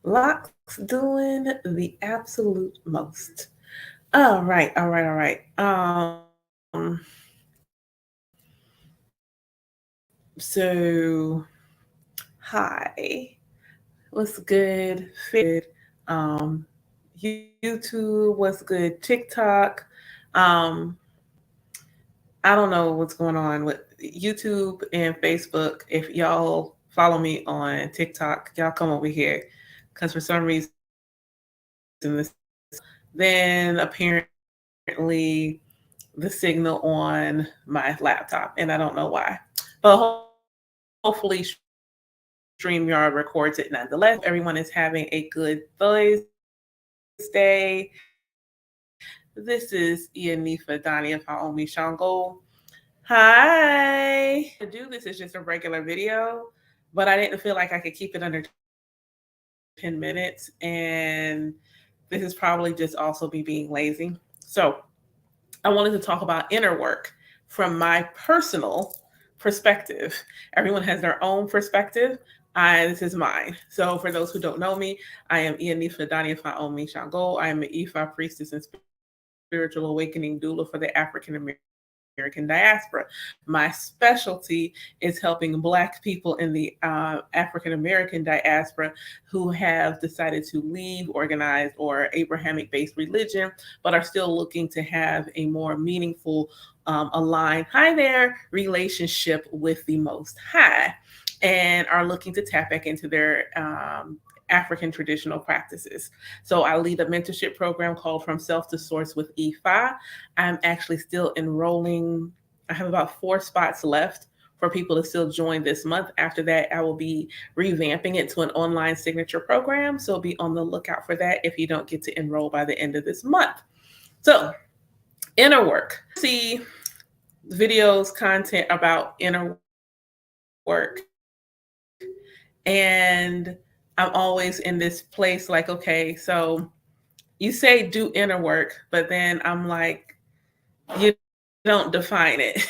Locks doing the absolute most. All right, all right, all right. So hi, what's good? YouTube, what's good? TikTok. Um, I don't know what's going on with YouTube and Facebook. If y'all follow me on TikTok, y'all come over here because for some reason this then apparently the signal on my laptop, and I don't know why. But hopefully StreamYard records it nonetheless. Everyone is having a good Thursday. This is Ianifa Dania Faomi Shango. Hi. To do this is just a regular video, but I didn't feel like I could keep it under 10 minutes. And this is probably just also me being lazy. So I wanted to talk about inner work from my personal perspective. Everyone has their own perspective. This is mine. So for those who don't know me, I am Ianifa Dania Faomi Shango. I am an Ifa priestess and spiritual awakening doula for the African American diaspora. My specialty is helping Black people in the African American diaspora who have decided to leave organized or Abrahamic based religion, but are still looking to have a more meaningful, aligned, hi there, relationship with the Most High, and are looking to tap back into their African traditional practices. So I lead a mentorship program called From Self to Source with Ifa. I'm actually still enrolling. I have about 4 spots left for people to still join this month. After that, I will be revamping it to an online signature program. So be on the lookout for that if you don't get to enroll by the end of this month. So inner work. See videos, content about inner work. And I'm always in this place like, okay, so you say do inner work, but then I'm like, you don't define it.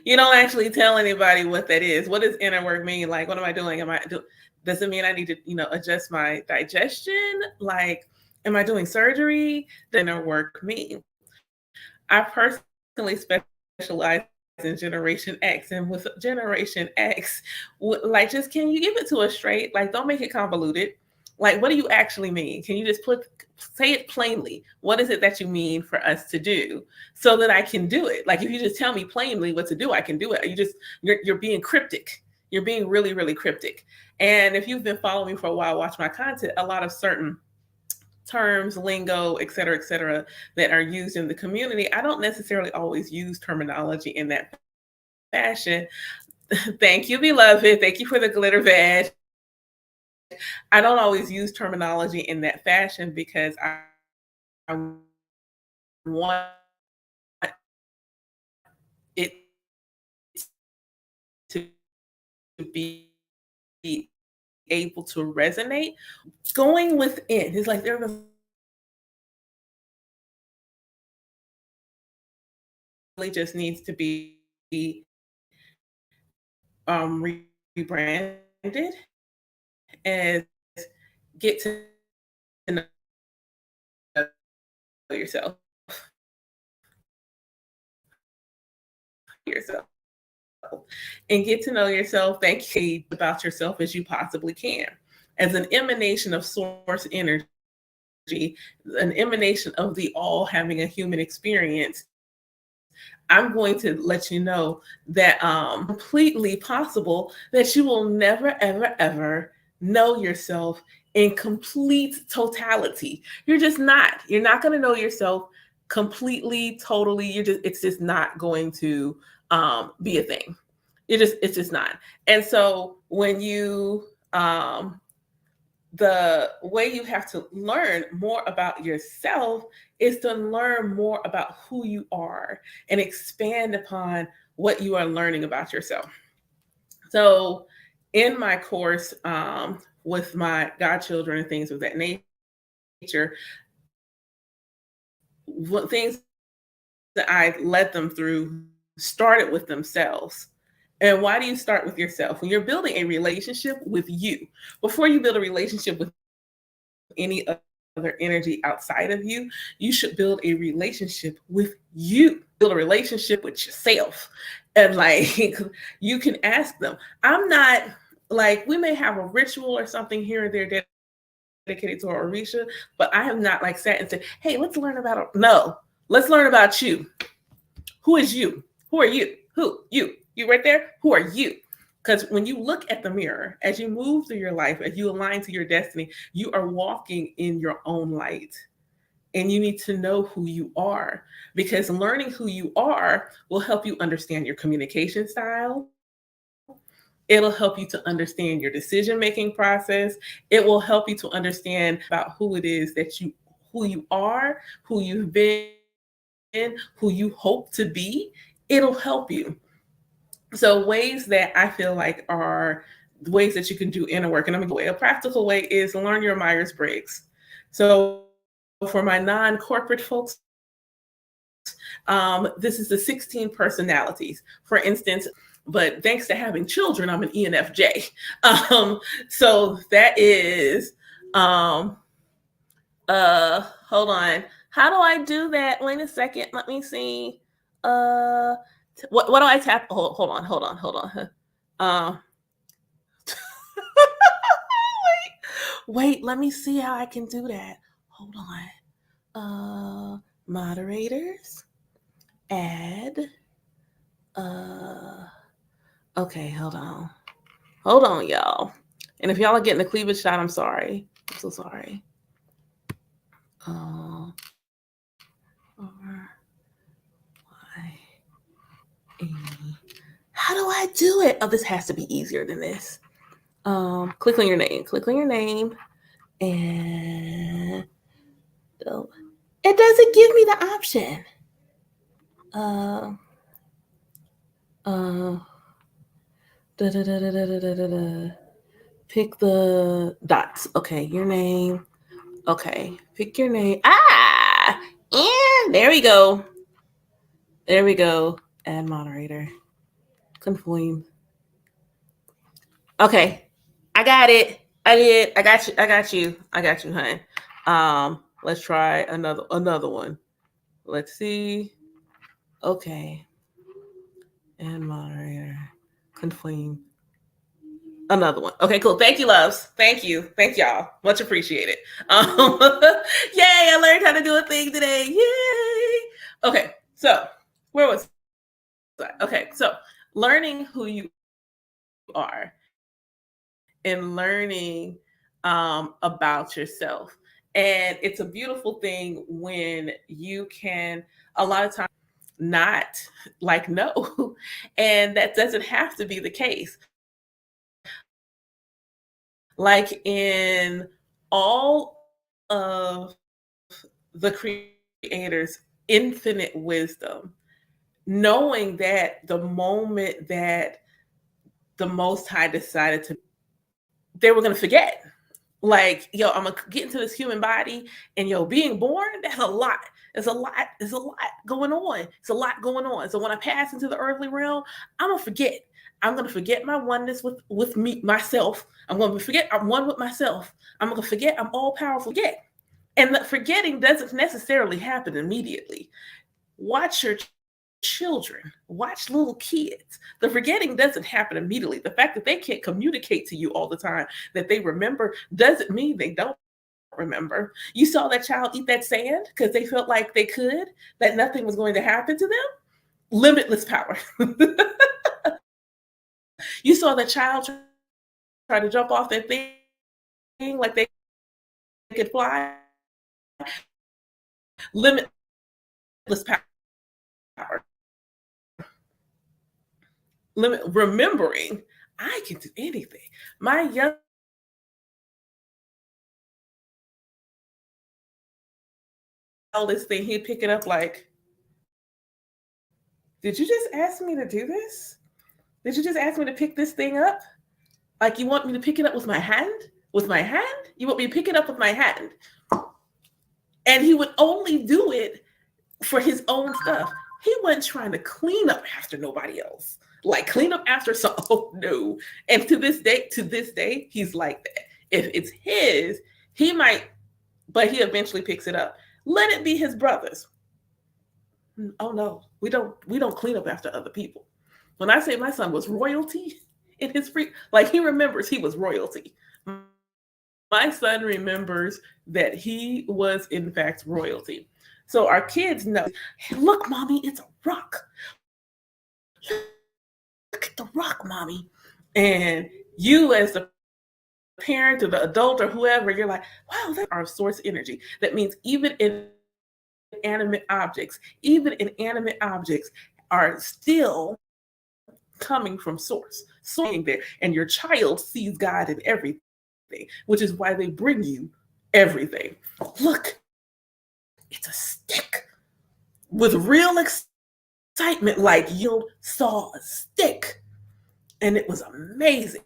You don't actually tell anybody what that is. What does inner work mean? Like, what am I doing? Does it mean I need to, adjust my digestion? Like, am I doing surgery? The inner work mean? I personally specialize in Generation X, and with Generation X, like, just can you give it to us straight? Like, don't make it convoluted. Like, what do you actually mean? Can you just say it plainly? What is it that you mean for us to do, so that I can do it? Like, if you just tell me plainly what to do, I can do it. You're being cryptic. You're being really, really cryptic. And if you've been following me for a while, watch my content, a lot of certain terms, lingo, et cetera, that are used in the community, I don't necessarily always use terminology in that fashion. Thank you, beloved. Thank you for the glitter badge. I don't always use terminology in that fashion because I want it to be able to resonate. Going within is like there really just needs to be rebranded and get to know yourself. And get to know yourself. Thank you about yourself as you possibly can, as an emanation of source energy, an emanation of the all having a human experience. I'm going to let you know that completely possible that you will never, ever, ever know yourself in complete totality. You're just not. You're not going to know yourself completely, totally. It's just not going to be a thing. It's just not. And so when you the way you have to learn more about yourself is to learn more about who you are and expand upon what you are learning about yourself. So in my course, with my godchildren and things of that nature, what things that I led them through started with themselves. And why do you start with yourself? When you're building a relationship with you, before you build a relationship with any other energy outside of you. You should build a relationship with you, build a relationship with yourself. And like, you can ask them. I'm not like, we may have a ritual or something here or there dedicated to our Orisha, but I have not like sat and said, hey, let's learn about, no, let's learn about you. Who is you? Who are you? Who? You right there? Who are you? Because when you look at the mirror, as you move through your life, as you align to your destiny, you are walking in your own light. And you need to know who you are, because learning who you are will help you understand your communication style. It'll help you to understand your decision-making process. It will help you to understand about who it is that who you are, who you've been, who you hope to be. It'll help you. So ways that I feel like are ways that you can do inner work. And I'm going to go a practical way is learn your Myers-Briggs. So for my non-corporate folks, this is the 16 personalities. For instance, but thanks to having children, I'm an ENFJ. So that is, hold on. How do I do that? Wait a second. Let me see. What do I tap? Hold on. Wait, let me see how I can do that. Hold on. Moderators, add. Okay, hold on, y'all. And if y'all are getting the cleavage shot, I'm sorry. I'm so sorry. How do I do it? Oh, this has to be easier than this. Click on your name. And it doesn't give me the option. Pick the dots. Okay, your name. Okay, pick your name. And there we go. Add moderator. Confirm. Okay, I got it. I did. I got you, hon. Let's try another one. Let's see. Okay. And moderator. Confirm. Another one. Okay, cool. Thank you, loves. Thank y'all. Much appreciated. Yay, I learned how to do a thing today. Yay. Okay, so where was I? Okay, so learning who you are and learning about yourself. And it's a beautiful thing when you can, a lot of times, not like no. And that doesn't have to be the case. Like in all of the Creator's infinite wisdom, knowing that the moment that the Most High decided to, they were going to forget. Like, yo, I'm going to get into this human body, and yo, being born, that's a lot. There's a lot going on. It's a lot going on. So when I pass into the earthly realm, I'm going to forget. I'm going to forget my oneness with me, myself. I'm going to forget I'm one with myself. I'm going to forget I'm all powerful. Forget. And the forgetting doesn't necessarily happen immediately. Watch your children, watch little kids. The forgetting doesn't happen immediately. The fact that they can't communicate to you all the time that they remember doesn't mean they don't remember. You saw that child eat that sand because they felt like they could, that nothing was going to happen to them. Limitless power. You saw that child try to jump off that thing like they could fly. Limitless power. Remembering I can do anything. My youngest thing, he'd pick it up like, did you just ask me to do this? Did you just ask me to pick this thing up? Like, you want me to pick it up with my hand? With my hand? You want me to pick it up with my hand? And he would only do it for his own stuff. He wasn't trying to clean up after nobody else. Like, clean up after some, oh no. And to this day, he's like that. If it's his, he might but he eventually picks it up. Let it be his brothers. Oh no, we don't clean up after other people. When I say my son was royalty in his free, like he remembers he was royalty. My son remembers that he was in fact royalty. So our kids know, hey, look, mommy, it's a rock. Look at the rock, mommy. And you as the parent or the adult or whoever, you're like, wow, that's our source energy. That means even inanimate objects are still coming from source. So there, and your child sees God in everything, which is why they bring you everything. Look, it's a stick with real excitement, like you saw a stick, and it was amazing.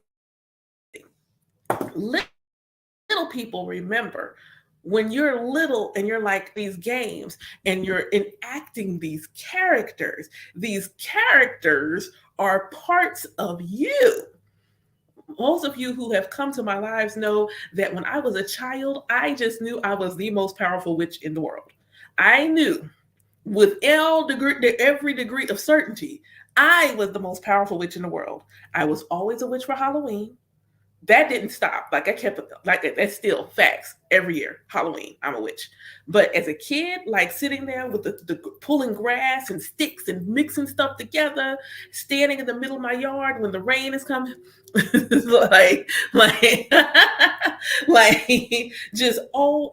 Little people remember when you're little and you're like these games and you're enacting these characters are parts of you. Most of you who have come to my lives know that when I was a child, I just knew I was the most powerful witch in the world. I knew with every degree of certainty, I was the most powerful witch in the world. I was always a witch for Halloween. That didn't stop. Like I kept like that's still facts every year. Halloween, I'm a witch. But as a kid, like sitting there with the pulling grass and sticks and mixing stuff together, standing in the middle of my yard when the rain is coming, like like just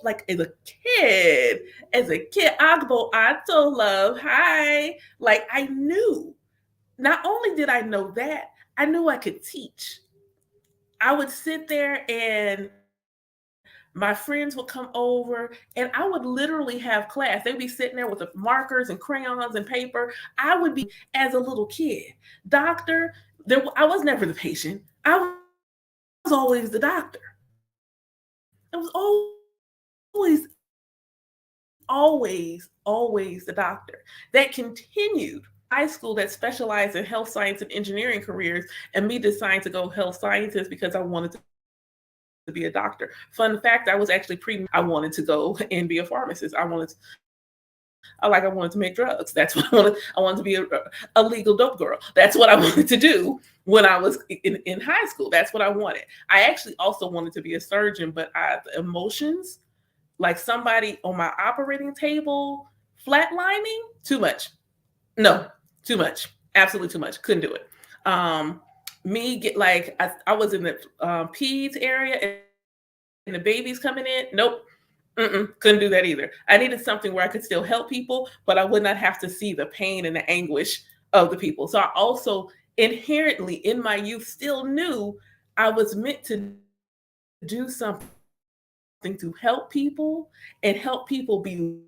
like as a kid, Agbo Ato love, hi. Like I knew. Not only did I know that, I knew I could teach. I would sit there and my friends would come over and I would literally have class. They'd be sitting there with the markers and crayons and paper. I would be as a little kid. Doctor, I was never the patient. I was always the doctor. I was always the doctor. That continued high school that specialized in health science and engineering careers, and me deciding to go health sciences because I wanted to be a doctor. Fun fact, I was actually I wanted to go and be a pharmacist. I wanted to make drugs. That's what I wanted. I wanted to be a legal dope girl. That's what I wanted to do when I was in high school. That's what I wanted. I actually also wanted to be a surgeon, but the emotions, like somebody on my operating table flatlining, too much. No, too much. Absolutely too much. Couldn't do it. Um, Me get like I was in the peds area and the babies coming in. Nope. Couldn't do that either. I needed something where I could still help people, but I would not have to see the pain and the anguish of the people. So I also inherently in my youth still knew I was meant to do something to help people and help people be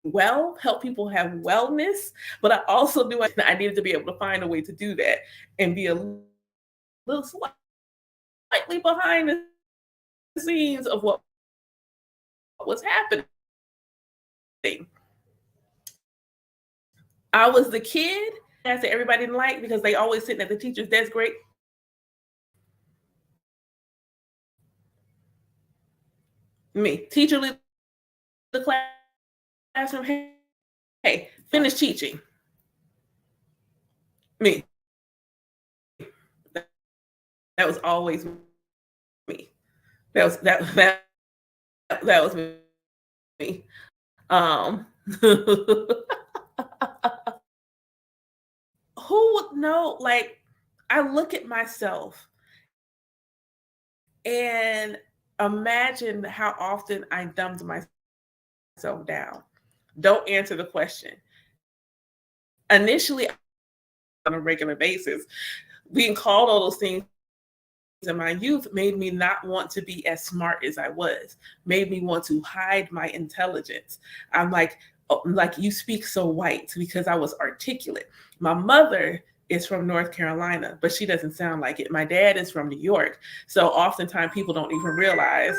well, help people have wellness. But I also knew I needed to be able to find a way to do that and be a little slightly behind the scenes of what was happening. I was the kid that everybody didn't like because they always sitting at the teacher's desk great. Me, teacher leave the classroom. Hey, finish teaching. Me. That was always me. That was me. Who would know? Like, I look at myself and imagine how often I dumbed myself down. Don't answer the question. Initially, I was taught on a regular basis. Being called all those things in my youth made me not want to be as smart as I was, made me want to hide my intelligence. I'm like, oh, like you speak so white because I was articulate. My mother is from North Carolina, but she doesn't sound like it. My dad is from New York. So oftentimes people don't even realize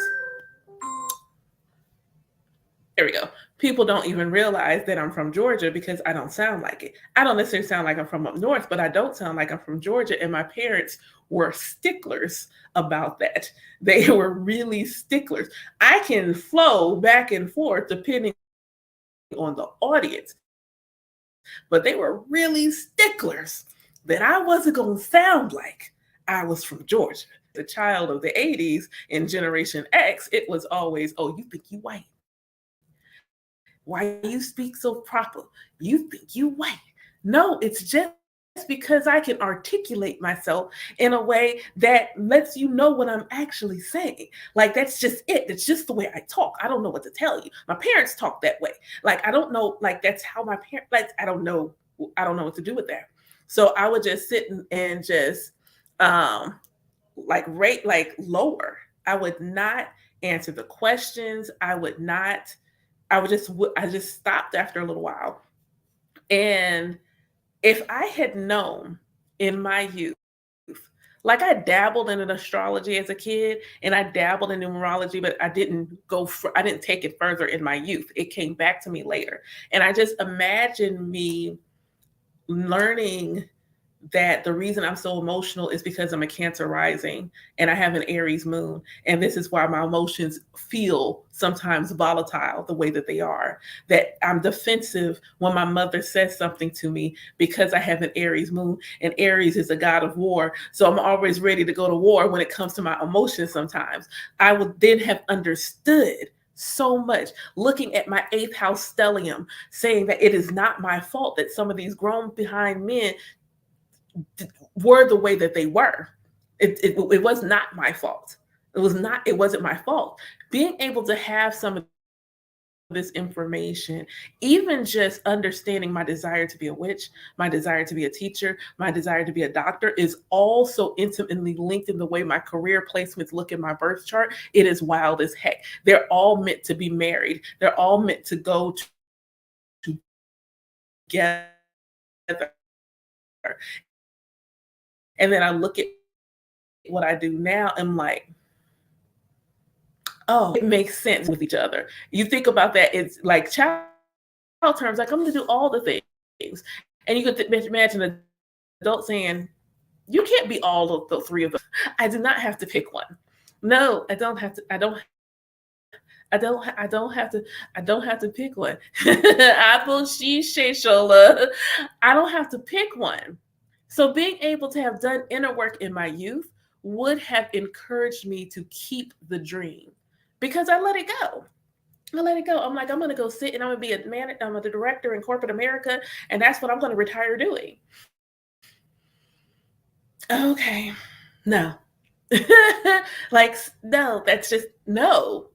There we go. People don't even realize that I'm from Georgia because I don't sound like it. I don't necessarily sound like I'm from up north, but I don't sound like I'm from Georgia. And my parents were sticklers about that. They were really sticklers. I can flow back and forth depending on the audience, but they were really sticklers that I wasn't going to sound like I was from Georgia. The child of the 80s in Generation X, it was always, oh, you think you white. Why you speak so proper? You think you white. No, it's just because I can articulate myself in a way that lets you know what I'm actually saying. Like that's just it. That's just the way I talk. I don't know what to tell you. My parents talk that way. Like I don't know, like that's how my parents like I don't know what to do with that. So I would just sit and just like rate like lower. I would not answer the questions. I just stopped after a little while. And if I had known in my youth, like I dabbled in an astrology as a kid and I dabbled in numerology, but I didn't take it further in my youth. It came back to me later. And I just imagine me learning that the reason I'm so emotional is because I'm a Cancer rising and I have an Aries moon. And this is why my emotions feel sometimes volatile the way that they are. That I'm defensive when my mother says something to me because I have an Aries moon. And Aries is a god of war. So I'm always ready to go to war when it comes to my emotions sometimes. I would then have understood so much looking at my eighth house stellium saying that it is not my fault that some of these grown behind men were the way that they were. It was not my fault. It wasn't my fault. Being able to have some of this information, even just understanding my desire to be a witch, my desire to be a teacher, my desire to be a doctor is also intimately linked in the way my career placements look in my birth chart. It is wild as heck. They're all meant to be married. They're all meant to go together. And then I look at what I do now, I'm like, oh, it makes sense with each other. You think about that, it's like child terms, like I'm gonna do all the things. And you could imagine an adult saying, you can't be all of the three of them. I do not have to pick one. No, I don't have to, I don't have to pick one. Apple she shola. I don't have to pick one. So being able to have done inner work in my youth would have encouraged me to keep the dream because I let it go. I let it go. I'm like, I'm gonna go sit and I'm gonna be I'm a director in corporate America, and that's what I'm gonna retire doing. Okay. No. Like, no, that's just no.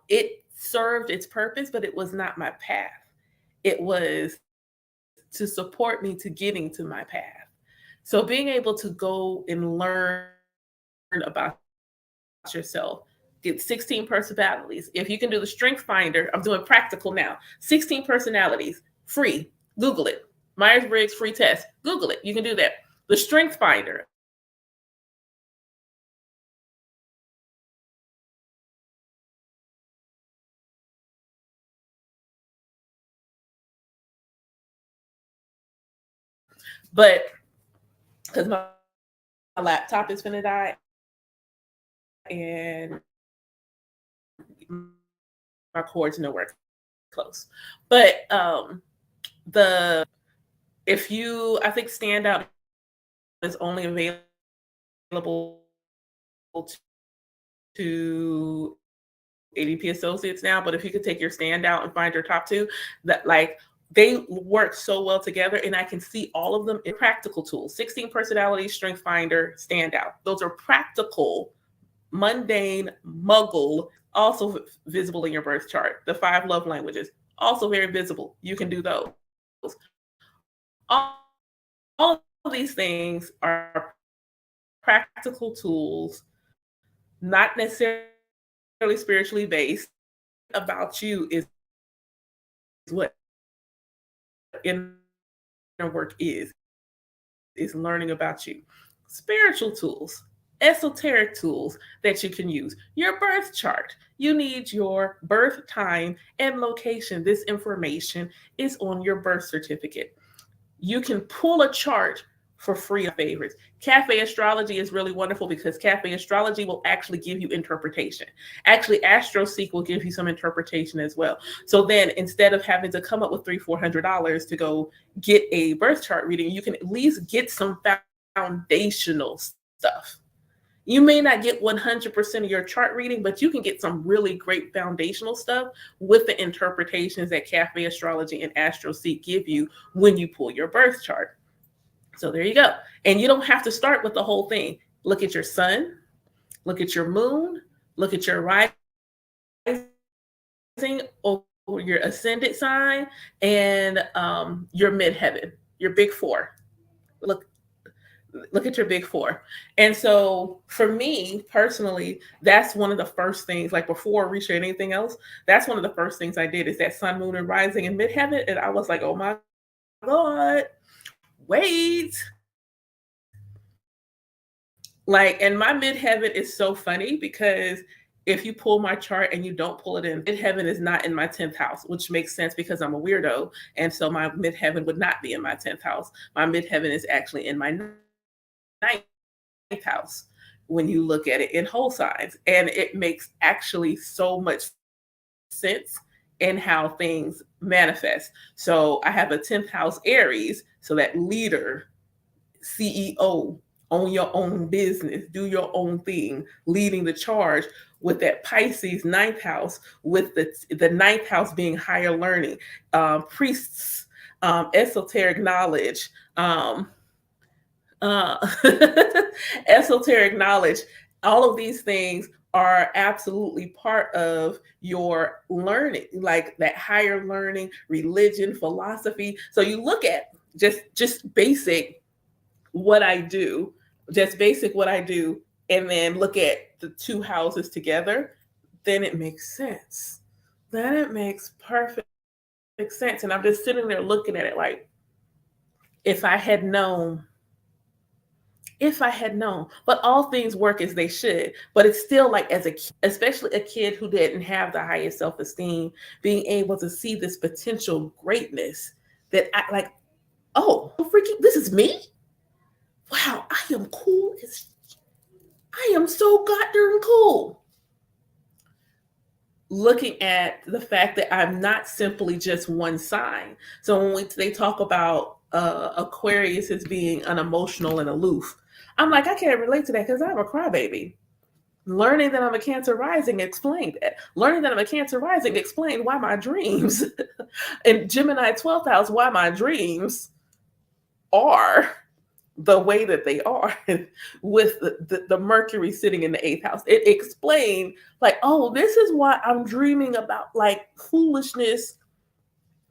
It served its purpose, but it was not my path. It was to support me to getting to my path. So being able to go and learn about yourself, get 16 personalities. If you can do the strength finder, I'm doing practical now. 16 personalities, free. Google it. Myers-Briggs free test. Google it. You can do that. The strength finder. But because my laptop is gonna die and my cord's nowhere close. But the if you I think standout is only available to ADP associates now, but if you could take your standout and find your top two, that like they work so well together and I can see all of them in practical tools. 16 personalities, strength finder, standout. Those are practical, mundane, muggle, also visible in your birth chart. The 5 love languages, also very visible. You can do those. All, all of these things are practical tools, not necessarily spiritually based. About you is what inner work is learning about you. Spiritual tools, esoteric tools that you can use. Your birth chart. You need your birth time and location. This information is on your birth certificate. You can pull a chart for free of favorites. Cafe astrology is really wonderful because cafe astrology will actually give you interpretation. Actually, AstroSeek will give you some interpretation as well. So then instead of having to come up with $300-400 to go get a birth chart reading, you can at least get some foundational stuff. You may not get 100% of your chart reading, but you can get some really great foundational stuff with the interpretations that Cafe Astrology and AstroSeek give you when you pull your birth chart. So there you go. And you don't have to start with the whole thing. Look at your sun, look at your moon, look at your rising or your ascendant sign, and your midheaven, your big four. Look at your big four. And so for me personally, that's one of the first things, like before researching anything else, that's one of the first things I did is that sun, moon, and rising in midheaven. And I was like, oh my God, wait. Like, and my midheaven is so funny because if you pull my chart and you don't pull it in, midheaven is not in my 10th house, which makes sense because I'm a weirdo. And so my midheaven would not be in my 10th house. My midheaven is actually in my 9th house when you look at it in whole signs. And it makes actually so much sense in how things manifest. So I have a 10th house Aries, so that leader, CEO, own your own business, do your own thing, leading the charge, with that Pisces 9th house, with the 9th house being higher learning, priests, esoteric knowledge, uh, esoteric knowledge. All of these things are absolutely part of your learning, like that higher learning, religion, philosophy. So you look at just basic what I do, and then look at the two houses together, then it makes sense. Then it makes perfect sense. And I'm just sitting there looking at it like, if I had known, but all things work as they should. But it's still like, as a kid, especially a kid who didn't have the highest self-esteem, being able to see this potential greatness that I like, oh, freaking, this is me. Wow, I am cool. I am so goddamn cool. Looking at the fact that I'm not simply just one sign. So when they talk about Aquarius as being unemotional and aloof, I'm like, I can't relate to that because I'm a crybaby. Learning that I'm a Cancer rising explained that. Learning that I'm a Cancer rising explained why my dreams, and Gemini 12th house, why my dreams are the way that they are with the Mercury sitting in the 8th house. It explained like, oh, this is why I'm dreaming about like foolishness,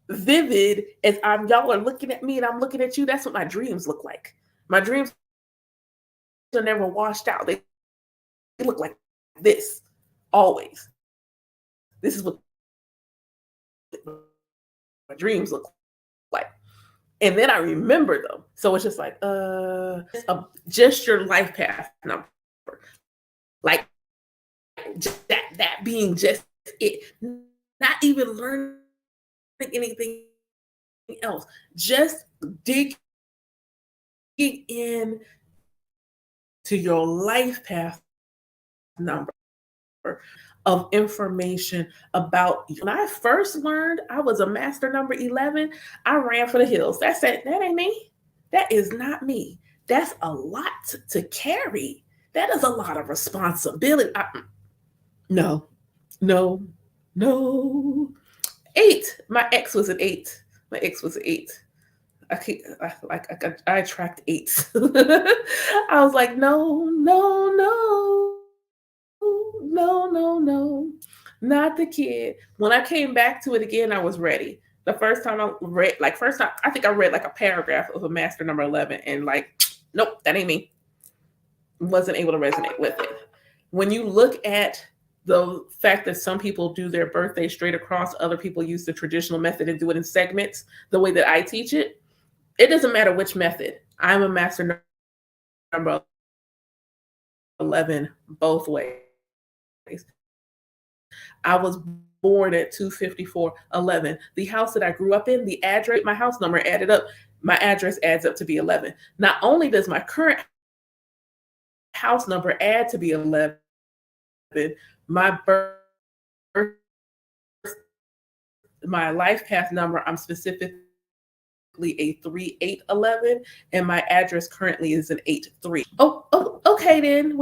vivid, as y'all are looking at me and I'm looking at you. That's what my dreams look like. My dreams are never washed out. They look like this always. This is what my dreams look like. And then I remember them. So it's just like, just your life path number. Like that being just it. Not even learning anything else. Just digging in to your life path number of information about you. When I first learned I was a master number 11, I ran for the hills. That's it. That ain't me. That is not me. That's a lot to carry. That is a lot of responsibility. No, no, no. 8. My ex was an 8. My ex was an 8. I attract 8s. I was like, no, no, no. No, no, no, not the kid. When I came back to it again, I was ready. The first time I read, I think I read like a paragraph of a master number 11 and like, nope, that ain't me. Wasn't able to resonate with it. When you look at the fact that some people do their birthday straight across, other people use the traditional method and do it in segments, the way that I teach it, it doesn't matter which method. I'm a master number 11 both ways. I was born at 25411. The house that I grew up in, the address, my house number added up, my address adds up to be 11. Not only does my current house number add to be 11, my my life path number, I'm specifically a 3811, and my address currently is an 83. Okay then.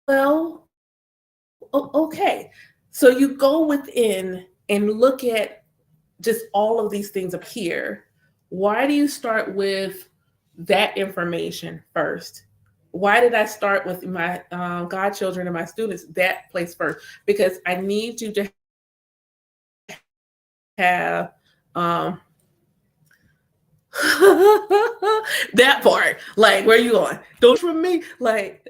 Well, okay. So you go within and look at just all of these things up here. Why do you start with that information first? Why did I start with my godchildren and my students that place first? Because I need you to have that part. Like, where you going? Don't from me. Like,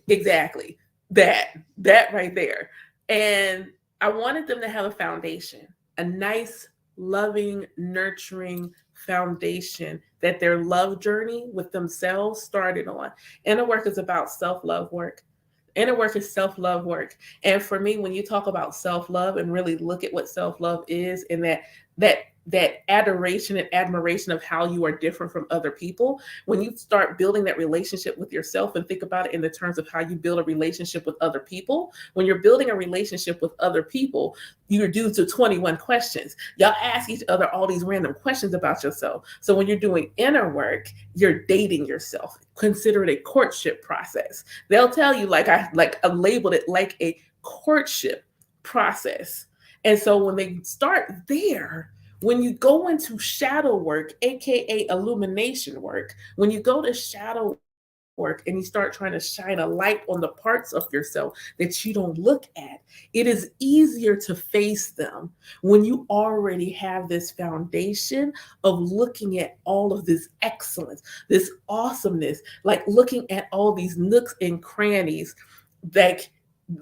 exactly that right there. And I wanted them to have a foundation, a nice, loving, nurturing foundation that their love journey with themselves started on. Inner work is about self-love work. Inner work is self-love work. And for me, when you talk about self-love and really look at what self-love is, and that that adoration and admiration of how you are different from other people, when you start building that relationship with yourself and think about it in the terms of how you build a relationship with other people, when you're building a relationship with other people, you're due to 21 questions. Y'all ask each other all these random questions about yourself. So when you're doing inner work, you're dating yourself. Consider it a courtship process. They'll tell you, I labeled it like a courtship process. And so when they start there, when you go into shadow work, aka illumination work, when you go to shadow work and you start trying to shine a light on the parts of yourself that you don't look at, it is easier to face them when you already have this foundation of looking at all of this excellence, this awesomeness, like looking at all these nooks and crannies, like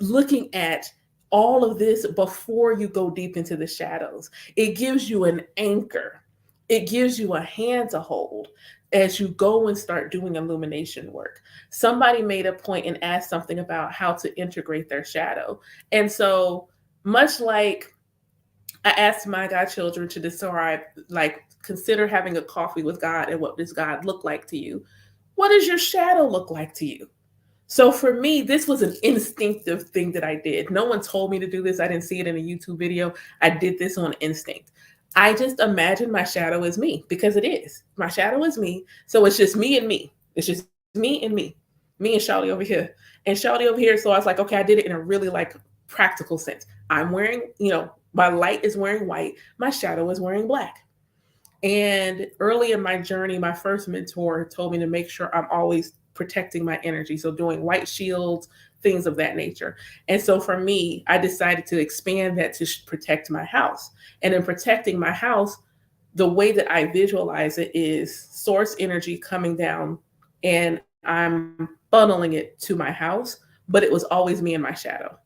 looking at all of this before you go deep into the shadows. It gives you an anchor. It gives you a hand to hold as you go and start doing illumination work. Somebody made a point and asked something about how to integrate their shadow. And so, much like I asked my godchildren to describe, like, consider having a coffee with God and what does God look like to you? What does your shadow look like to you? So for me, this was an instinctive thing that I did. No one told me to do this. I didn't see it in a YouTube video. I did this on instinct. I just imagined my shadow as me, because it is. My shadow is me. So it's just me and me. It's just me and me and Shawty over here. And Shawty over here. So I was like, okay, I did it in a really like practical sense. I'm wearing, my light is wearing white. My shadow is wearing black. And early in my journey, my first mentor told me to make sure I'm always protecting my energy. So doing white shields, things of that nature. And so for me, I decided to expand that to protect my house. And in protecting my house, the way that I visualize it is source energy coming down, and I'm funneling it to my house, but it was always me and my shadow.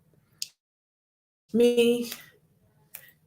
Me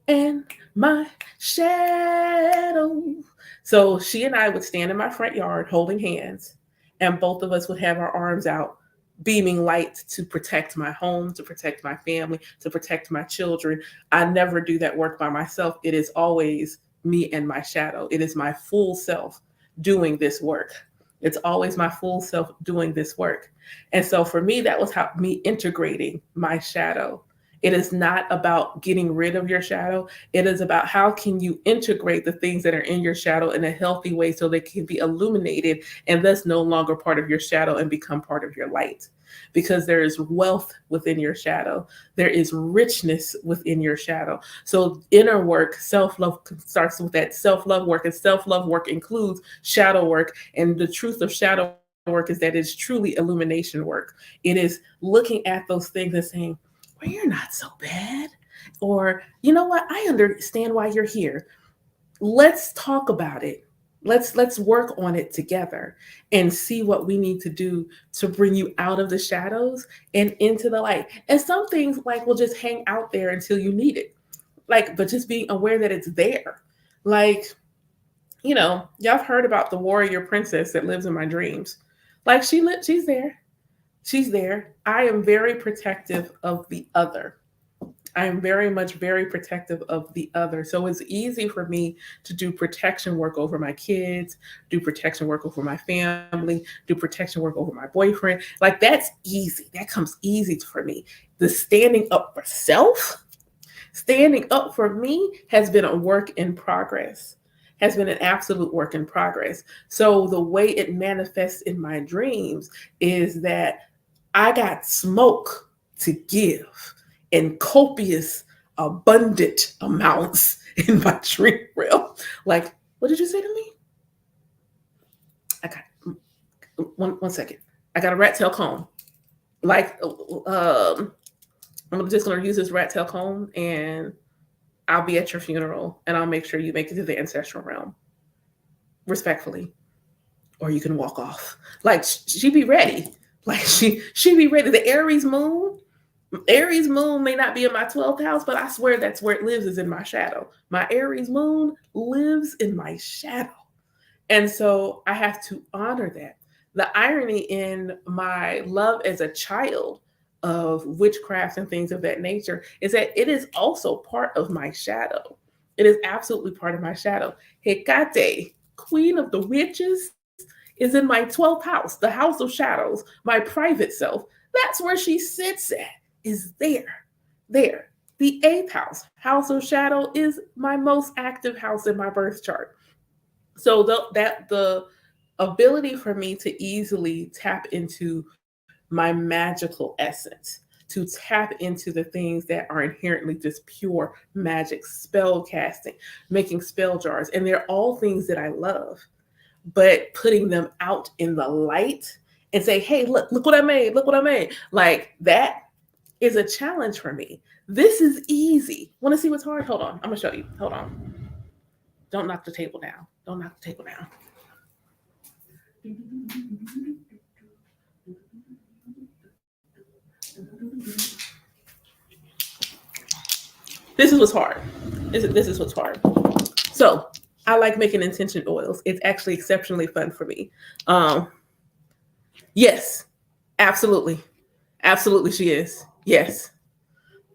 and my shadow. So she and I would stand in my front yard holding hands, and both of us would have our arms out, beaming light to protect my home, to protect my family, to protect my children. I never do that work by myself. It is always me and my shadow. It is my full self doing this work. It's always my full self doing this work. And so for me, that was how me integrating my shadow. It is not about getting rid of your shadow. It is about how can you integrate the things that are in your shadow in a healthy way so they can be illuminated and thus no longer part of your shadow and become part of your light. Because there is wealth within your shadow. There is richness within your shadow. So inner work, self-love starts with that self-love work, and self-love work includes shadow work. And the truth of shadow work is that it's truly illumination work. It is looking at those things and saying, well, you're not so bad. Or, you know what? I understand why you're here. Let's talk about it. Let's work on it together and see what we need to do to bring you out of the shadows and into the light. And some things like will just hang out there until you need it. Like, but just being aware that it's there. Like, y'all have heard about the warrior princess that lives in my dreams. Like she's there. She's there. I am very protective of the other. I am very much very protective of the other. So it's easy for me to do protection work over my kids, do protection work over my family, do protection work over my boyfriend. Like that's easy. That comes easy for me. The standing up for self, standing up for me has been a work in progress, has been an absolute work in progress. So the way it manifests in my dreams is that I got smoke to give in copious, abundant amounts in my dream realm. Like, what did you say to me? I got one second. I got a rat tail comb. Like, I'm just gonna use this rat tail comb, and I'll be at your funeral, and I'll make sure you make it to the ancestral realm respectfully, or you can walk off. Like she be ready. Like she be ready. The Aries moon may not be in my 12th house, but I swear that's where it lives, is in my shadow. My Aries moon lives in my shadow. And so I have to honor that. The irony in my love as a child of witchcraft and things of that nature is that it is also part of my shadow. It is absolutely part of my shadow. Hecate, queen of the witches, is in my 12th house, the house of shadows, my private self. That's where she sits at, is there. There. The 8th house, house of shadow, is my most active house in my birth chart. So the ability for me to easily tap into my magical essence, to tap into the things that are inherently just pure magic, spell casting, making spell jars, and they're all things that I love, but putting them out in the light and say, hey, look what I made, look what I made. Like that is a challenge for me. This is easy. Want to see what's hard? Hold on. I'm gonna show you. Hold on. Don't knock the table down. Don't knock the table down. This is what's hard. This is what's hard. So I like making intention oils. It's actually exceptionally fun for me. Um, yes, absolutely. Absolutely, she is. Yes.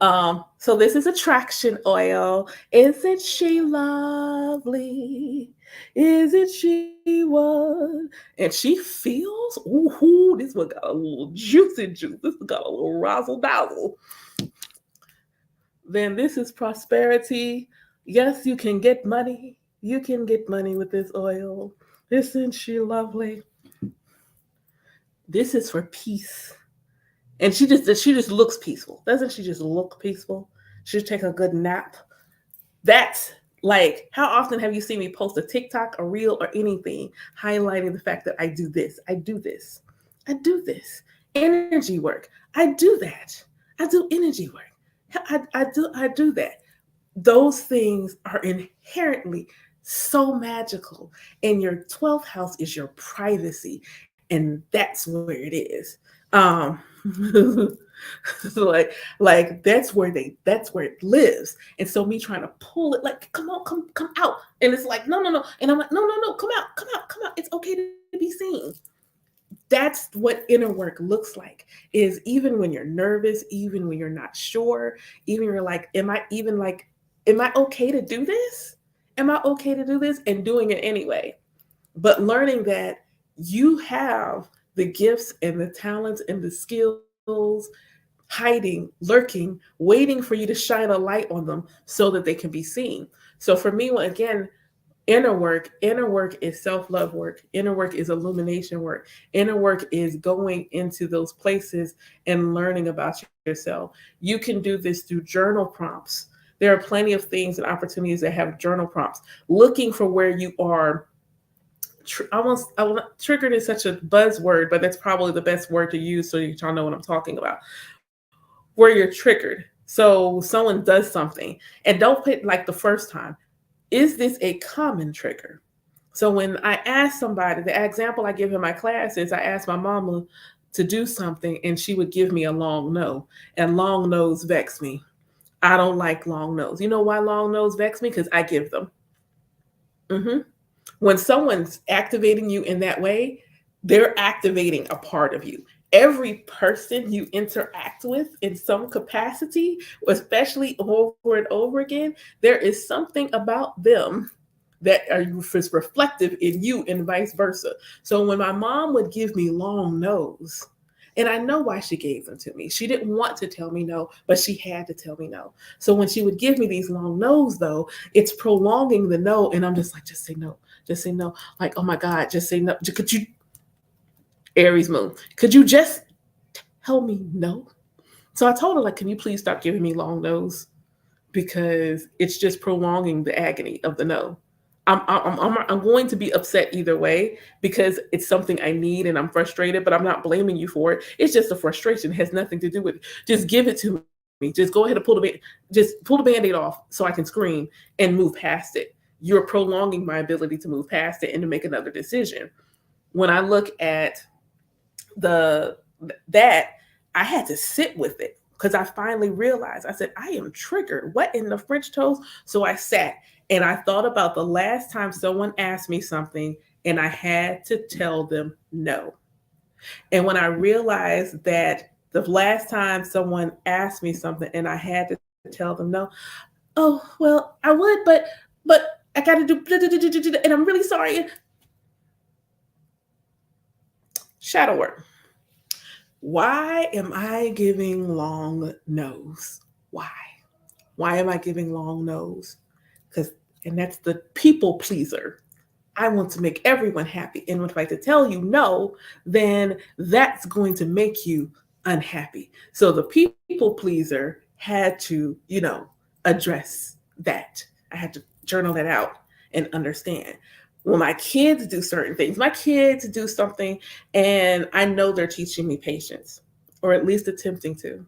So this is attraction oil. Isn't she lovely? Isn't she one? And she feels, ooh, this one got a little juicy juice. This one got a little razzle dazzle. Then this is prosperity. Yes, you can get money. You can get money with this oil. Isn't she lovely? This is for peace. And she just looks peaceful. Doesn't she just look peaceful? She just take a good nap. That's like, how often have you seen me post a TikTok, a reel, or anything highlighting the fact that I do this, I do this, I do this. Energy work. I do that. I do energy work. I do that. Those things are inherently so magical. And your 12th house is your privacy. And that's where it is. Um, like that's where it lives. And so me trying to pull it, like, come on, come out. And it's like, no. And I'm like, no, come out. It's okay to be seen. That's what inner work looks like, is even when you're nervous, even when you're not sure, even you're like, am I okay to do this? Am I okay to do this? And doing it anyway. But learning that you have the gifts and the talents and the skills hiding, lurking, waiting for you to shine a light on them so that they can be seen. So for me, again, inner work is self-love work. Inner work is illumination work. Inner work is going into those places and learning about yourself. You can do this through journal prompts. There are plenty of things and opportunities that have journal prompts, looking for where you are. Triggered is such a buzzword, but that's probably the best word to use so y'all know what I'm talking about. Where you're triggered. So someone does something, and don't put like the first time. Is this a common trigger? So when I ask somebody, the example I give in my class is I asked my mama to do something and she would give me a long no. And long no's vex me. I don't like long no's. You know why long no's vex me? Because I give them. Hmm. When someone's activating you in that way, they're activating a part of you. Every person you interact with in some capacity, especially over and over again, there is something about them that is reflective in you and vice versa. So when my mom would give me long no's, and I know why she gave them to me. She didn't want to tell me no, but she had to tell me no. So when she would give me these long no's, though, it's prolonging the no. And I'm just like, just say no. Just say no. Like, oh my God, just say no. Could you, Aries moon, could you just tell me no? So I told her, like, can you please stop giving me long no's? Because it's just prolonging the agony of the no. I'm going to be upset either way because it's something I need and I'm frustrated, but I'm not blaming you for it. It's just a frustration. It has nothing to do with it. Just give it to me. Just go ahead and just pull the band-aid off so I can scream and move past it. You're prolonging my ability to move past it and to make another decision. When I look at the that, I had to sit with it because I finally realized, I said, I am triggered. What in the French toast? So I sat and I thought about the last time someone asked me something and I had to tell them no. And when I realized that the last time someone asked me something and I had to tell them no, oh, well, I would, but I got to do, and I'm really sorry. Shadow work. Why am I giving long no's? Why? Why am I giving long no's? Because, and that's the people pleaser. I want to make everyone happy. And if I to tell you no, then that's going to make you unhappy. So the people pleaser had to, address that. I had to journal that out and understand. When my kids do certain things, my kids do something and I know they're teaching me patience, or at least attempting to,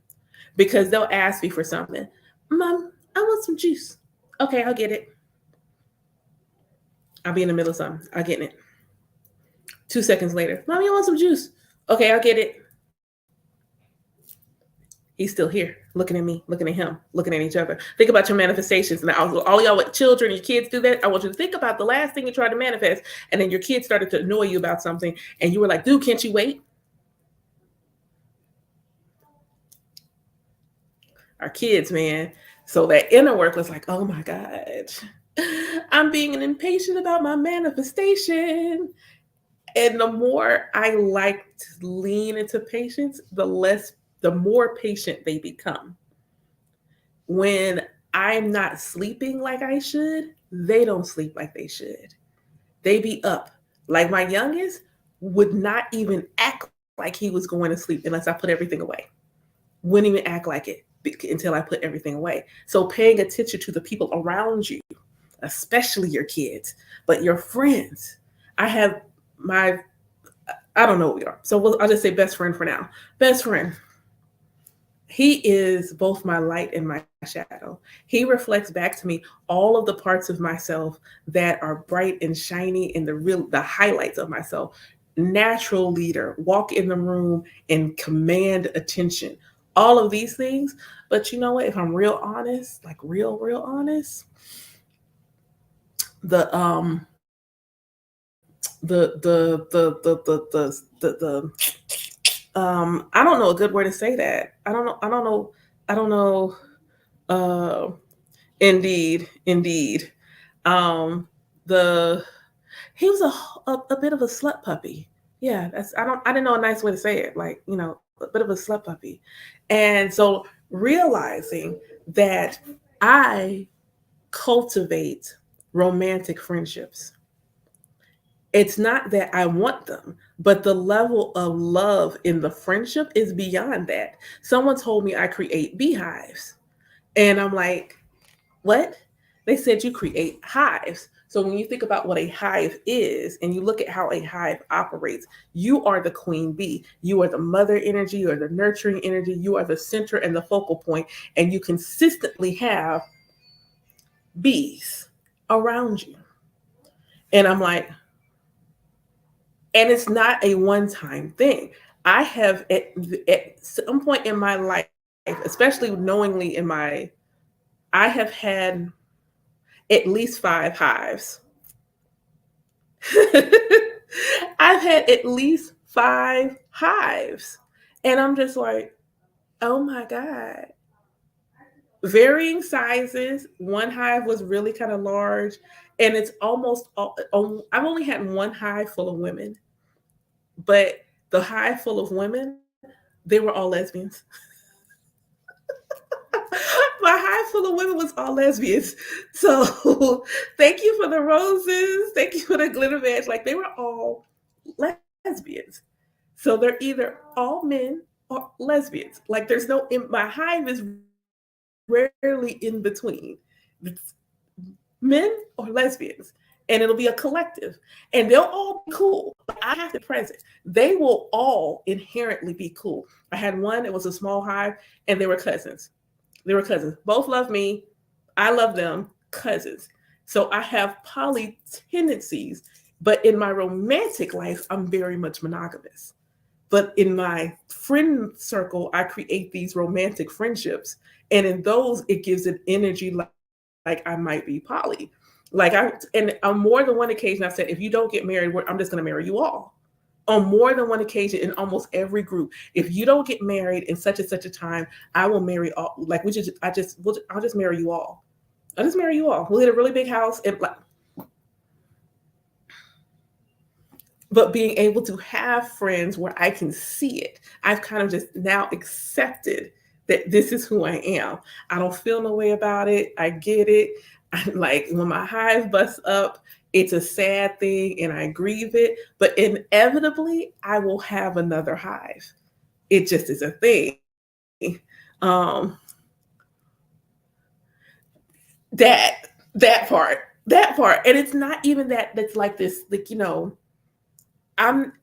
because they'll ask me for something. Mom, I want some juice. Okay, I'll get it. I'll be in the middle of something. I'll get it. 2 seconds later, Mommy, I want some juice. Okay, I'll get it. He's still here, looking at me, looking at him, looking at each other. Think about your manifestations. And all y'all with children, your kids do that. I want you to think about the last thing you tried to manifest, and then your kids started to annoy you about something, and you were like, dude, can't you wait? Our kids, man. So that inner work was like, oh my God, I'm being an impatient about my manifestation. And the more I like to lean into patience, the more patient they become. When I'm not sleeping like I should, they don't sleep like they should. They be up. Like my youngest would not even act like he was going to sleep unless I put everything away. Wouldn't even act like it until I put everything away. So paying attention to the people around you, especially your kids, but your friends. I have my, I don't know what we are. So I'll just say best friend for now. Best friend. He is both my light and my shadow. He reflects back to me all of the parts of myself that are bright and shiny and the highlights of myself. Natural leader, walk in the room and command attention. All of these things. But you know what? If I'm real honest, like real honest, the I don't know a good word to say that. I don't know. Uh, indeed. Um, the he was a bit of a slut puppy. Yeah, I didn't know a nice way to say it. Like, a bit of a slut puppy. And so realizing that I cultivate romantic friendships. It's not that I want them, but the level of love in the friendship is beyond that. Someone told me I create beehives. And I'm like, what? They said you create hives. So when you think about what a hive is and you look at how a hive operates, you are the queen bee. You are the mother energy, you are the nurturing energy, you are the center and the focal point, and you consistently have bees around you. And I'm like, and it's not a one-time thing. I have at some point in my life, especially knowingly I have had at least 5 hives. I've had had at least 5 hives. And I'm just like, oh my God. Varying sizes. One hive was really kind of large, and it's almost all, I've only had one hive full of women, but the hive full of women, they were all lesbians. My hive full of women was all lesbians. So thank you for the roses. Thank you for the glitter badge. Like they were all lesbians. So they're either all men or lesbians. Like there's no, my hive is rarely in between. It's men or lesbians. And it'll be a collective. And they'll all be cool. But I have to be present. They will all inherently be cool. I had one, it was a small hive, and they were cousins. They were cousins. Both love me. I love them. Cousins. So I have poly tendencies, but in my romantic life, I'm very much monogamous. But in my friend circle, I create these romantic friendships. And in those, it gives an energy like I might be poly. And on more than one occasion, I said, if you don't get married, I'm just going to marry you all. On more than one occasion, in almost every group, if you don't get married in such and such a time, I will marry all. Like I'll just marry you all. I'll just marry you all. We'll get a really big house and like, but being able to have friends where I can see it, I've kind of just now accepted that this is who I am. I don't feel no way about it. I get it. I'm like when my hive busts up, it's a sad thing and I grieve it, but inevitably I will have another hive. It just is a thing. Um, that part, and it's not even that's like this, like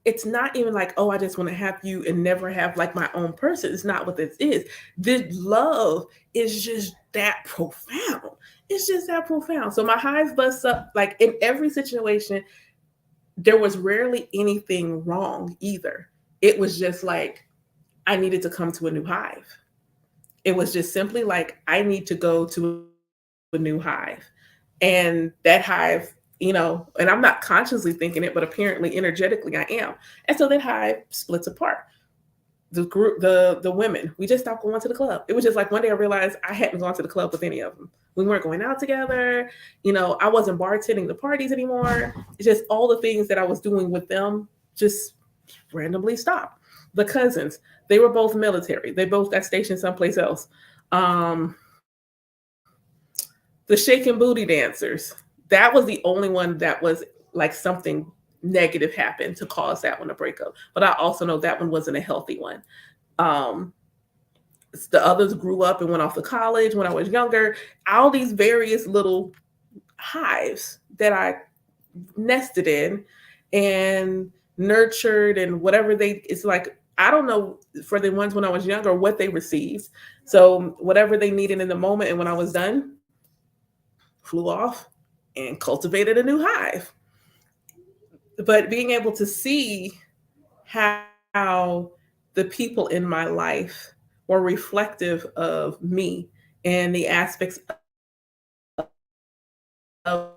it's not even like, oh, I just want to have you and never have like my own person. It's not what this is. This love is just that profound. It's just that profound. So my hive busts up like in every situation. There was rarely anything wrong either. It was just like I needed to come to a new hive. It was just simply like I need to go to a new hive. And that hive, and I'm not consciously thinking it, but apparently energetically I am. And so that hive splits apart. The women, we just stopped going to the club. It was just like one day I realized I hadn't gone to the club with any of them. We weren't going out together. I wasn't bartending the parties anymore. It's just all the things that I was doing with them just randomly stopped. The cousins, they were both military. They both got stationed someplace else. Um, the shaking booty dancers, that was the only one that was like something negative happened to cause that one to break up. But I also know that one wasn't a healthy one. Um, the others grew up and went off to college when I was younger. All these various little hives that I nested in and nurtured and whatever it's like, I don't know for the ones when I was younger what they received. So whatever they needed in the moment, and when I was done, flew off and cultivated a new hive. But being able to see how the people in my life were reflective of me and the aspects of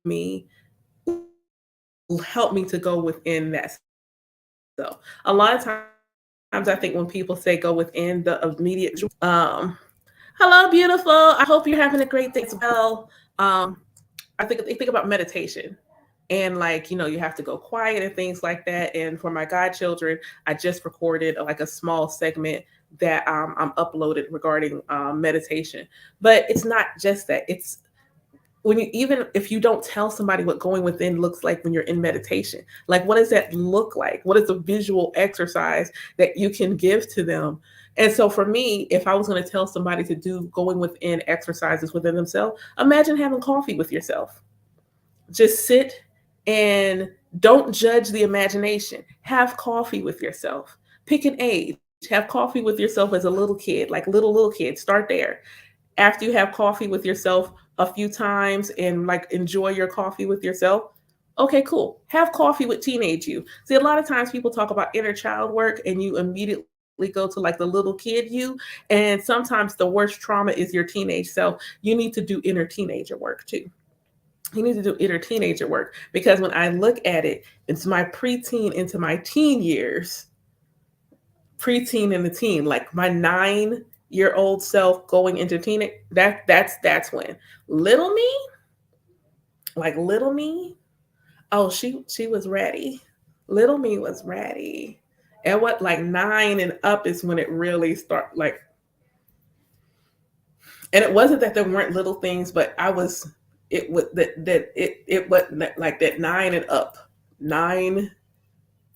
me helped me to go within that self. A lot of times I think when people say go within the immediate hello beautiful, I hope you're having a great day as well. I think they think about meditation and like you have to go quiet and things like that. And for my godchildren, I just recorded like a small segment that I'm uploaded regarding meditation. But it's not just that. It's when you, even if you don't tell somebody what going within looks like when you're in meditation, like what does that look like? What is the visual exercise that you can give to them? And so for me, if I was going to tell somebody to do going within exercises within themselves, imagine having coffee with yourself. Just sit and don't judge the imagination. Have coffee with yourself. Pick an age. Have coffee with yourself as a little kid, like little kid. Start there. After you have coffee with yourself a few times and like enjoy your coffee with yourself, okay, cool. Have coffee with teenage you. See, a lot of times people talk about inner child work and you immediately go to like the little kid you. And sometimes the worst trauma is your teenage self. You need to do inner teenager work too. He needs to do inner teenager work, because when I look at it, it's my preteen into my teen years, preteen and the teen, like my 9-year old self going into teen. That's when little me, like little me. Oh, she was ready. Little me was ready. And what, like 9 and up is when it really start, like, and it wasn't that there weren't little things, but I was, it was that it wasn't like that 9 and up, 9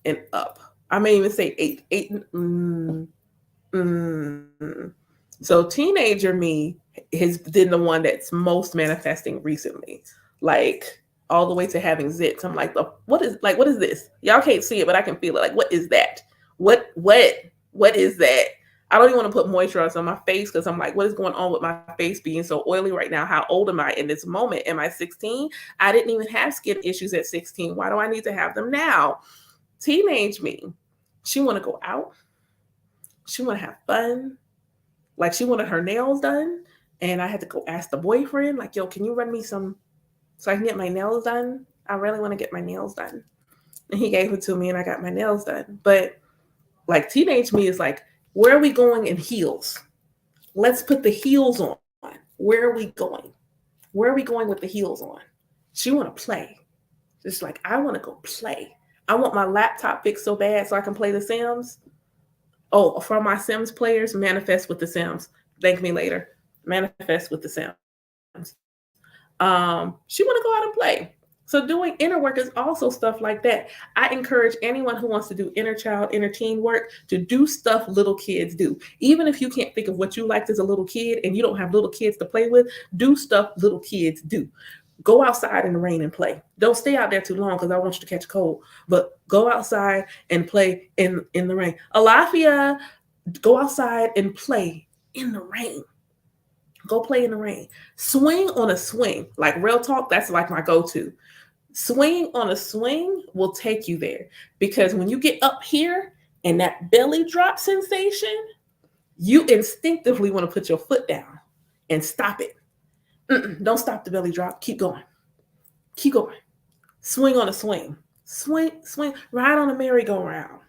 and up. I may even say 8, 8. Mm. So teenager me has been the one that's most manifesting recently, like all the way to having zits. I'm like, what is this? Y'all can't see it, but I can feel it. Like, what is that? What is that? I don't even want to put moisturizer on my face because I'm like, what is going on with my face being so oily right now? How old am I in this moment? Am I 16? I didn't even have skin issues at 16. Why do I need to have them now? Teenage me, she want to go out. She want to have fun. Like, she wanted her nails done, and I had to go ask the boyfriend, like, yo, can you run me some so I can get my nails done? I really want to get my nails done. And he gave it to me, and I got my nails done. But like, teenage me is like, where are we going in heels? Let's put the heels on. Where are we going? Where are we going with the heels on? She want to play. Just like, I want to go play. I want my laptop fixed so bad so I can play The Sims. Oh, for my Sims players, manifest with The Sims. Thank me later. Manifest with The Sims. She want to go out and play. So doing inner work is also stuff like that. I encourage anyone who wants to do inner child, inner teen work to do stuff little kids do. Even if you can't think of what you liked as a little kid and you don't have little kids to play with, do stuff little kids do. Go outside in the rain and play. Don't stay out there too long because I want you to catch a cold. But go outside and play in the rain. Alafia, go outside and play in the rain. Go play in the rain. Swing on a swing. Like, real talk, that's like my go-to. Swing on a swing will take you there, because when you get up here and that belly drop sensation, you instinctively want to put your foot down and stop it. Don't stop the belly drop. Keep going. Keep going. Swing on a swing. Swing. Ride on a merry-go-round.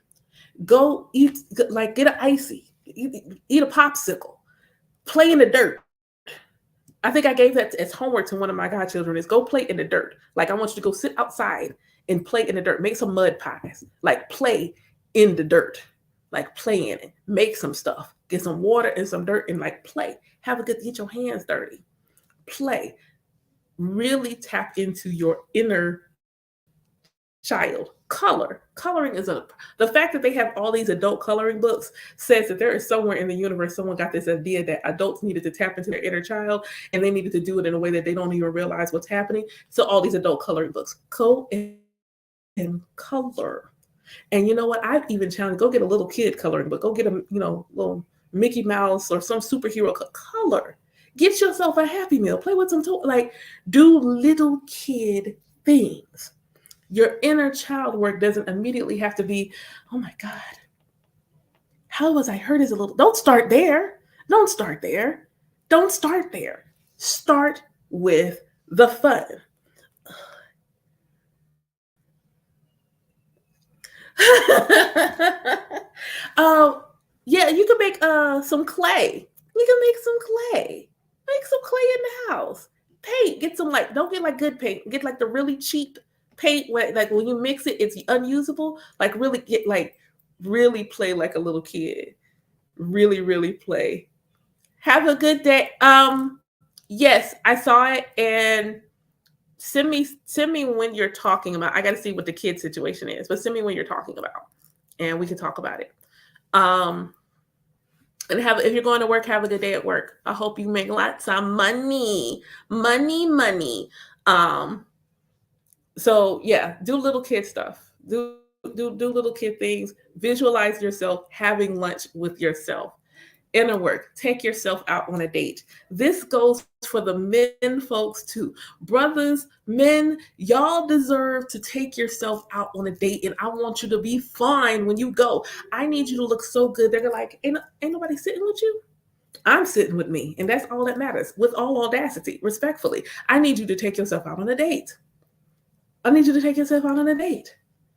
Go eat, like, get an icy. Eat a popsicle. Play in the dirt. I think I gave that as homework to one of my godchildren, is go play in the dirt. Like, I want you to go sit outside and play in the dirt. Make some mud pies. Like, play in the dirt. Like, play in it. Make some stuff. Get some water and some dirt and, like, play. Have a good, get your hands dirty. Play. Really tap into your inner child. Coloring is the fact that they have all these adult coloring books says that there is somewhere in the universe someone got this idea that adults needed to tap into their inner child, and they needed to do it in a way that they don't even realize what's happening. So all these adult coloring books, go and color. And you know what? I've even challenged, go get a little kid coloring book. Go get a, little Mickey Mouse or some superhero color. Get yourself a Happy Meal. Play with some like, do little kid things. Your inner child work doesn't immediately have to be, oh my God, how was I hurt as a little? Don't start there. Don't start there. Don't start there. Start with the fun. um, yeah, you can make some clay. You can make some clay. Make some clay in the house. Paint. Get some, like, don't get like good paint. Get like the really cheap paint where, like, when you mix it, it's unusable. Like, really get, like, really play like a little kid. Really, really play. Have a good day. Yes, I saw it, and send me when you're talking about. I got to see what the kid situation is, but send me when you're talking about, and we can talk about it. Um, and if you're going to work, have a good day at work. I hope you make lots of money. So yeah, do little kid stuff. Do little kid things. Visualize yourself having lunch with yourself. Inner work. Take yourself out on a date. This goes for the men folks too. Brothers, men, y'all deserve to take yourself out on a date, and I want you to be fine when you go. I need you to look so good. They're like, ain't nobody sitting with you? I'm sitting with me, and that's all that matters. With all audacity, respectfully, I need you to take yourself out on a date. I need you to take yourself out on a date.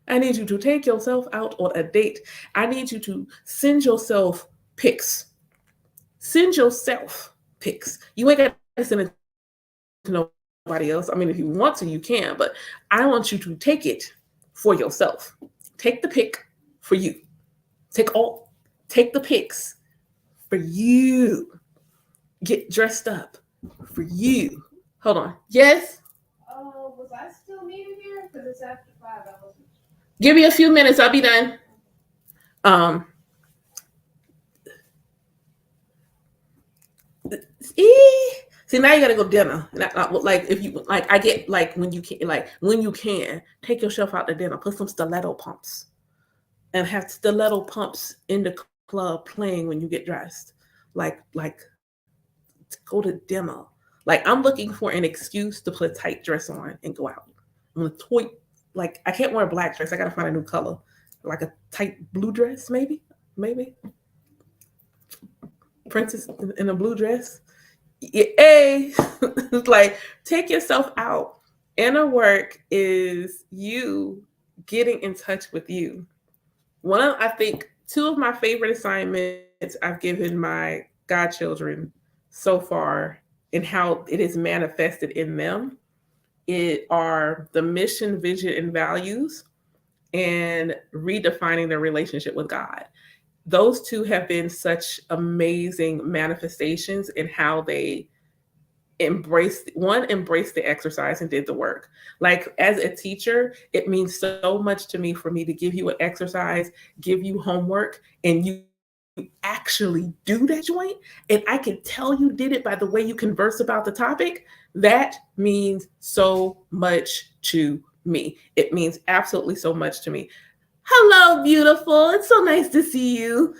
I need you to take yourself out on a date. I need you to send yourself pics. Send yourself pics. You ain't got to send it to nobody else. I mean, if you want to, you can, but I want you to take it for yourself. Take the pic for you. Take the pics for you. Get dressed up for you. Hold on. Yes? Was I still needed here? Because it's after 5. I wasn't. Give me a few minutes. I'll be done. Um, See, now you gotta go dinner. Like if you like, I get like when you can take yourself out to dinner. Put some stiletto pumps and have stiletto pumps in the club playing when you get dressed. Like go to dinner. Like I'm looking for an excuse to put a tight dress on and go out. I'm gonna toy like I can't wear a black dress. I gotta find a new color, like a tight blue dress, maybe princess in a blue dress. Hey, like take yourself out. Inner work is you getting in touch with you. I think two of my favorite assignments I've given my godchildren so far and how it is manifested in them it are the mission, vision, and values and redefining their relationship with God. Those two have been such amazing manifestations in how they embraced the exercise and did the work. Like as a teacher, it means so much to me for me to give you an exercise, give you homework, and you actually do that joint, and I can tell you did it by the way you converse about the topic. That means so much to me. It means absolutely so much to me. Hello, beautiful. It's so nice to see you.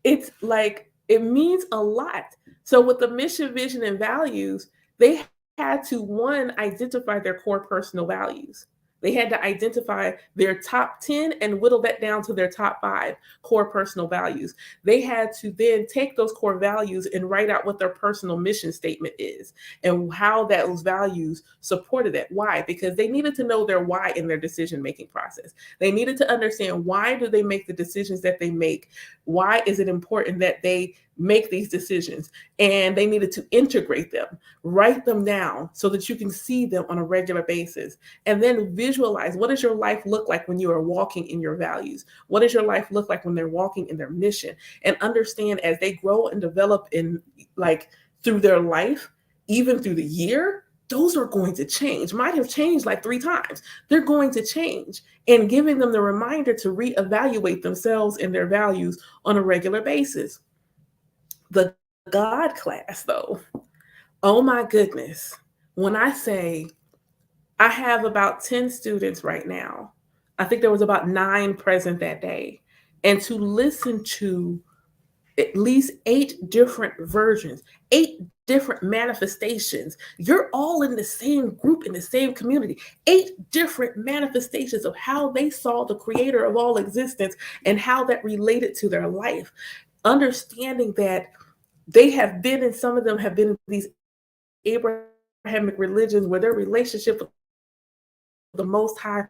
It's like it means a lot. So with the mission, vision, and values, they had to one identify their core personal values. They had to identify their top 10 and whittle that down to their top 5 core personal values. They had to then take those core values and write out what their personal mission statement is and how those values supported it. Why? Because they needed to know their why in their decision making process. They needed to understand why do they make the decisions that they make? Why is it important that they make these decisions? And they needed to integrate them, write them down so that you can see them on a regular basis, and then visualize what does your life look like when you are walking in your values? What does your life look like when they're walking in their mission? And understand as they grow and develop in like through their life, even through the year, those are going to change. Might have changed like 3 times. They're going to change, and giving them the reminder to reevaluate themselves and their values on a regular basis. The God class, though, oh my goodness. When I say I have about 10 students right now, I think there was about 9 present that day. And to listen to at least 8 different versions, 8 different manifestations. You're all in the same group, in the same community. 8 different manifestations of how they saw the creator of all existence and how that related to their life. Understanding that they have been, and some of them have been these Abrahamic religions where their relationship with the Most High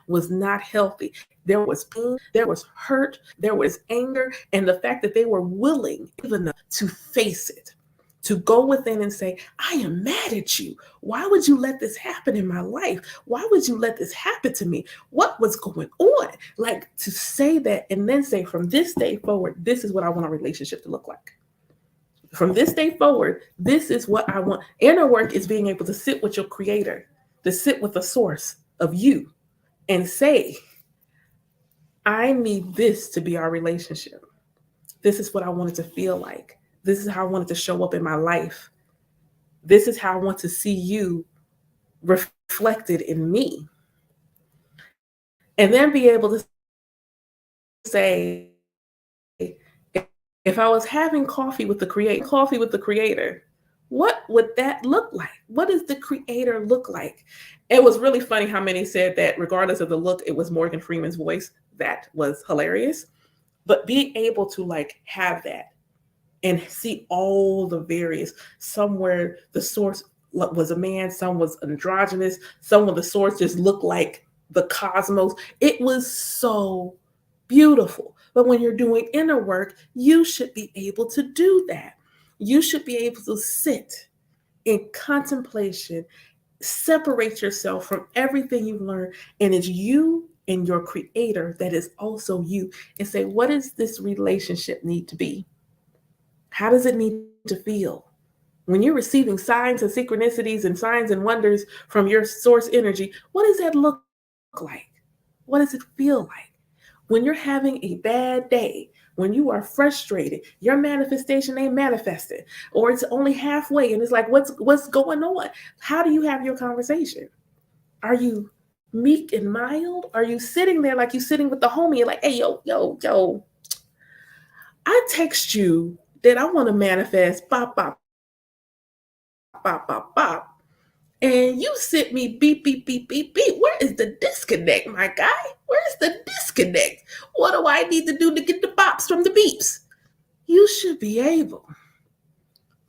was not healthy. There was pain, there was hurt, there was anger, and the fact that they were willing enough to face it, to go within and say, I am mad at you. Why would you let this happen in my life? Why would you let this happen to me? What was going on? Like to say that and then say, from this day forward, this is what I want our relationship to look like. From this day forward, this is what I want. Inner work is being able to sit with your creator, to sit with the source of you and say, I need this to be our relationship. This is what I want it to feel like. This is how I want it to show up in my life. This is how I want to see you reflected in me. And then be able to say, if I was having coffee with the creator, what would that look like? What does the creator look like? It was really funny how many said that regardless of the look, it was Morgan Freeman's voice. That was hilarious. But being able to like have that and see all the various, somewhere the source was a man, some was androgynous, some of the source just looked like the cosmos. It was so beautiful. But when you're doing inner work, you should be able to do that. You should be able to sit in contemplation, separate yourself from everything you've learned, and it's you and your creator that is also you, and say, what does this relationship need to be? How does it need to feel? When you're receiving signs and synchronicities and signs and wonders from your source energy, what does that look like? What does it feel like? When you're having a bad day, when you are frustrated, your manifestation ain't manifested, or it's only halfway, and it's like, what's going on? How do you have your conversation? Are you meek and mild? Are you sitting there like you sitting with the homie and like, hey, yo, I text you that I want to manifest bop, bop, bop, bop, bop. And you sent me beep, beep, beep, beep, beep. Where is the disconnect, my guy? Where is the disconnect? What do I need to do to get the bops from the beeps? You should be able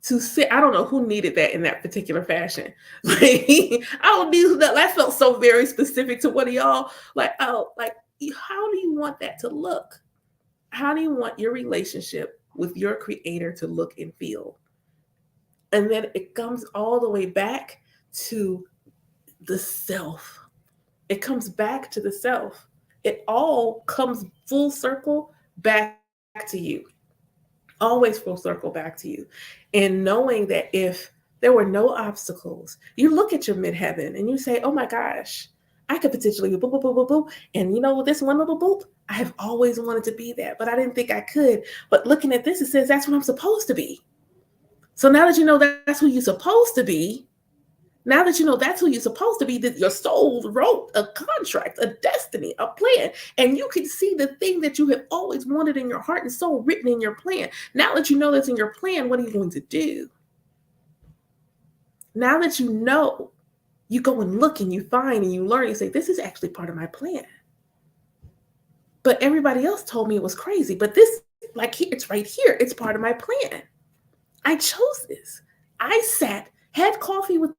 to sit. I don't know who needed that in that particular fashion. Like, I don't need that. That felt so very specific to one of y'all. Like, oh, like, how do you want that to look? How do you want your relationship with your creator to look and feel? And then it comes all the way back to the self. It comes back to the self. It all comes full circle back to you. Always full circle back to you. And knowing that if there were no obstacles, you look at your midheaven and you say, oh my gosh, I could potentially boop, boop, boop, boop, boop. And you know, this one little boop, I have always wanted to be that, but I didn't think I could. But looking at this, it says that's what I'm supposed to be. So now that you know that's who you're supposed to be, now that you know that's who you're supposed to be, that your soul wrote a contract, a destiny, a plan, and you can see the thing that you have always wanted in your heart and soul written in your plan. Now that you know that's in your plan, what are you going to do? Now that you know, you go and look and you find and you learn, you say, this is actually part of my plan. But everybody else told me it was crazy. But this, like, it's right here, it's part of my plan. I chose this. I sat, had coffee with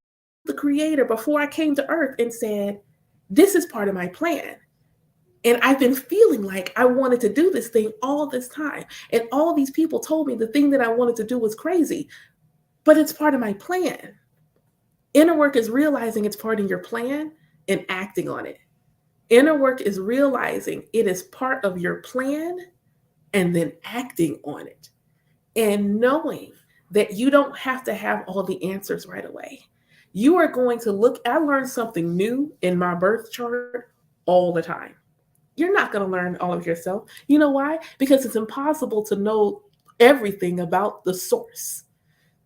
the creator before I came to earth and said, this is part of my plan. And I've been feeling like I wanted to do this thing all this time. And all these people told me the thing that I wanted to do was crazy, but it's part of my plan. Inner work is realizing it's part of your plan and acting on it. Inner work is realizing it is part of your plan and then acting on it. And knowing that you don't have to have all the answers right away. You are going to look, I learned something new in my birth chart all the time. You're not going to learn all of yourself. You know why? Because it's impossible to know everything about the source.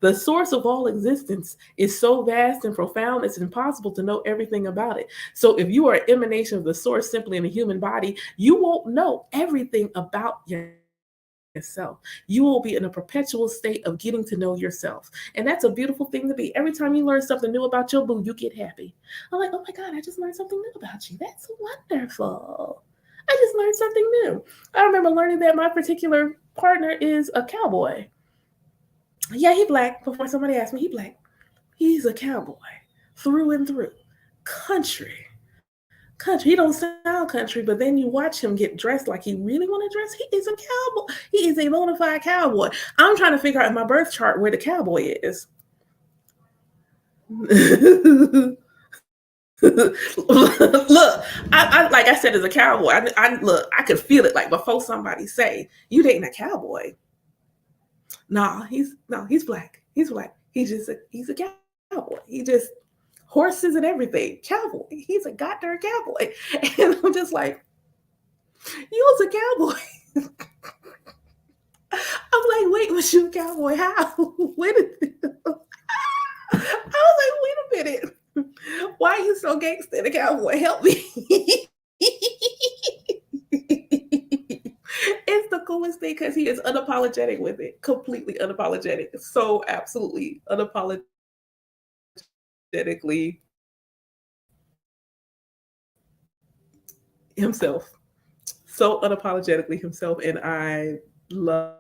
The source of all existence is so vast and profound, it's impossible to know everything about it. So, if you are an emanation of the source simply in a human body, you won't know everything about yourself. You will be in a perpetual state of getting to know yourself. And that's a beautiful thing to be. Every time you learn something new about your boo, you get happy. I'm like, oh my God, I just learned something new about you. That's wonderful. I just learned something new. I remember learning that my particular partner is a cowboy. Yeah, he black. Before somebody asked me, he black. He's a cowboy through and through. Country. Country. He don't sound country, but then you watch him get dressed like he really want to dress. He is a cowboy. He is a bona fide cowboy. I'm trying to figure out in my birth chart where the cowboy is. Look, I like I said, as a cowboy, I look, I could feel it like before somebody say, "You dating a cowboy?" Nah, he's black. He's black. He's a cowboy. He just horses and everything. Cowboy. He's a goddamn cowboy. And I'm just like, you was a cowboy. I'm like, wait, was you a cowboy? How? When did I was like, wait a minute. Why are you so gangster? The cowboy, help me. It's the coolest thing because he is unapologetic with it, completely unapologetic, so absolutely unapologetically himself, so unapologetically himself, and I love it.